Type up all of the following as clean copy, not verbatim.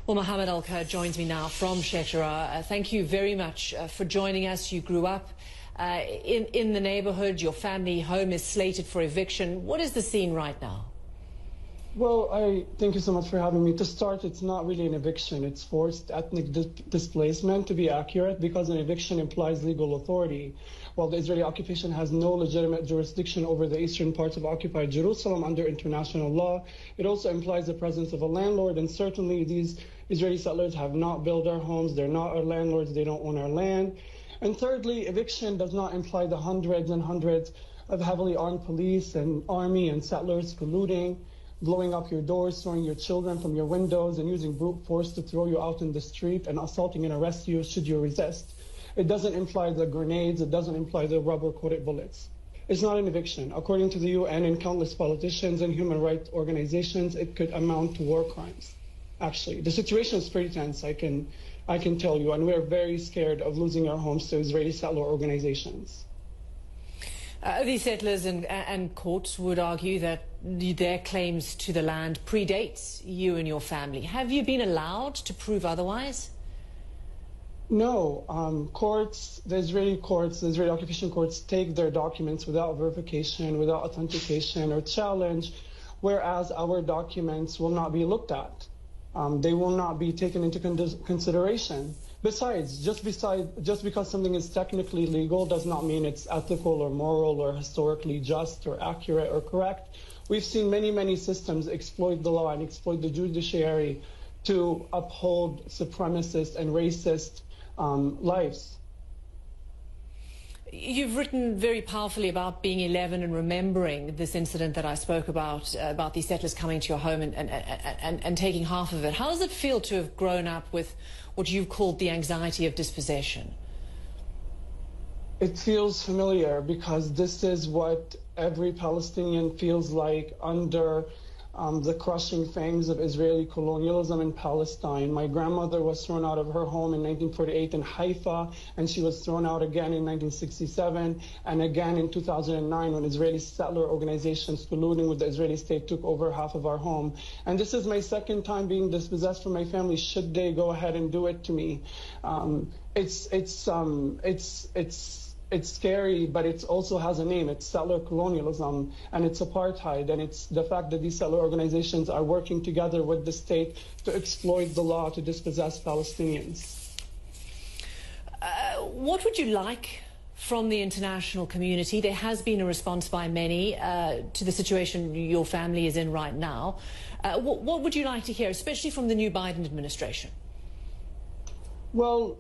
Well, Mohammed Al-Kurd joins me now from Shetara. Thank you very much for joining us. You grew up in the neighborhood. Your family home is slated for eviction. What is the scene right now? Well, thank you so much for having me. To start, it's not really an eviction. It's forced ethnic displacement, to be accurate, because an eviction implies legal authority. While the Israeli occupation has no legitimate jurisdiction over the eastern parts of occupied Jerusalem under international law, it also implies the presence of a landlord, and certainly these Israeli settlers have not built our homes. They're not our landlords. They don't own our land. And thirdly, eviction does not imply the hundreds and hundreds of heavily armed police and army and settlers colluding, blowing up your doors, throwing your children from your windows, and using brute force to throw you out in the street and assaulting and arrest you should you resist. It doesn't imply the grenades. It doesn't imply the rubber-coated bullets. It's not an eviction. According to the UN and countless politicians and human rights organizations, it could amount to war crimes. Actually, the situation is pretty tense, I can tell you, and we're very scared of losing our homes to Israeli settler organizations. These settlers and courts would argue that their claims to the land predates you and your family. Have you been allowed to prove otherwise? No. The Israeli occupation courts take their documents without verification, without authentication or challenge, whereas our documents will not be looked at. They will not be taken into consideration. Besides, just because something is technically legal does not mean it's ethical or moral or historically just or accurate or correct. We've seen many systems exploit the law and exploit the judiciary to uphold supremacist and racist lives. You've written very powerfully about being 11 and remembering this incident that I spoke about these settlers coming to your home and taking half of it. How does it feel to have grown up with what you've called the anxiety of dispossession? It feels familiar because this is what every Palestinian feels like under the crushing fangs of Israeli colonialism in Palestine. My grandmother was thrown out of her home in 1948 in Haifa, and she was thrown out again in 1967 and again in 2009 when Israeli settler organizations colluding with the Israeli state took over half of our home. And this is my second time being dispossessed from my family should they go ahead and do it to me. It's scary, but it also has a name. It's settler colonialism, and it's apartheid, and it's the fact that these settler organizations are working together with the state to exploit the law to dispossess Palestinians. What would you like from the international community? There has been a response by many to the situation your family is in right now. What would you like to hear, especially from the new Biden administration? Well,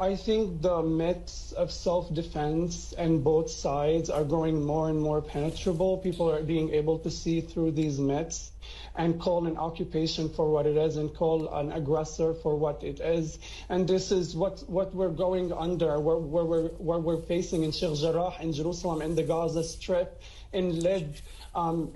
I think the myths of self-defense and both sides are growing more and more penetrable. People are being able to see through these myths and call an occupation for what it is and call an aggressor for what it is. And this is what we're going under, what we're facing in Sheikh Jarrah, in Jerusalem, in the Gaza Strip, in Lid,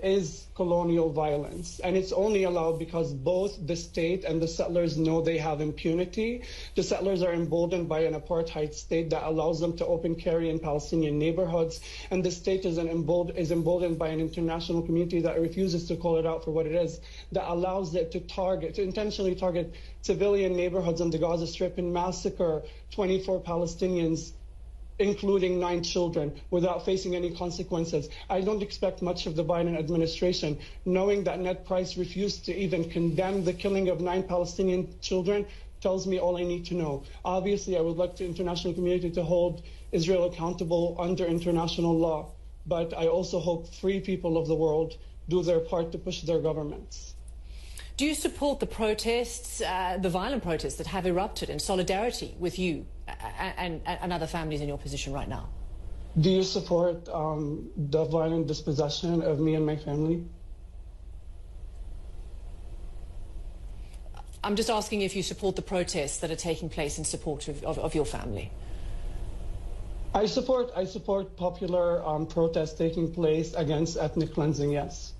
is colonial violence. And it's only allowed because both the state and the settlers know they have impunity. The settlers are emboldened by an apartheid state that allows them to open carry in Palestinian neighborhoods. And the state is emboldened by an international community that refuses to call it out for what it is, that allows it to intentionally target civilian neighborhoods on the Gaza Strip and massacre 24 Palestinians, including 9 children, without facing any consequences. I don't expect much of the Biden administration. Knowing that Ned Price refused to even condemn the killing of 9 Palestinian children tells me all I need to know. Obviously, I would like the international community to hold Israel accountable under international law, but I also hope free people of the world do their part to push their governments. Do you support the protests, the violent protests that have erupted in solidarity with you and other families in your position right now? Do you support the violent dispossession of me and my family? I'm just asking if you support the protests that are taking place in support of your family. I support popular protests taking place against ethnic cleansing, yes.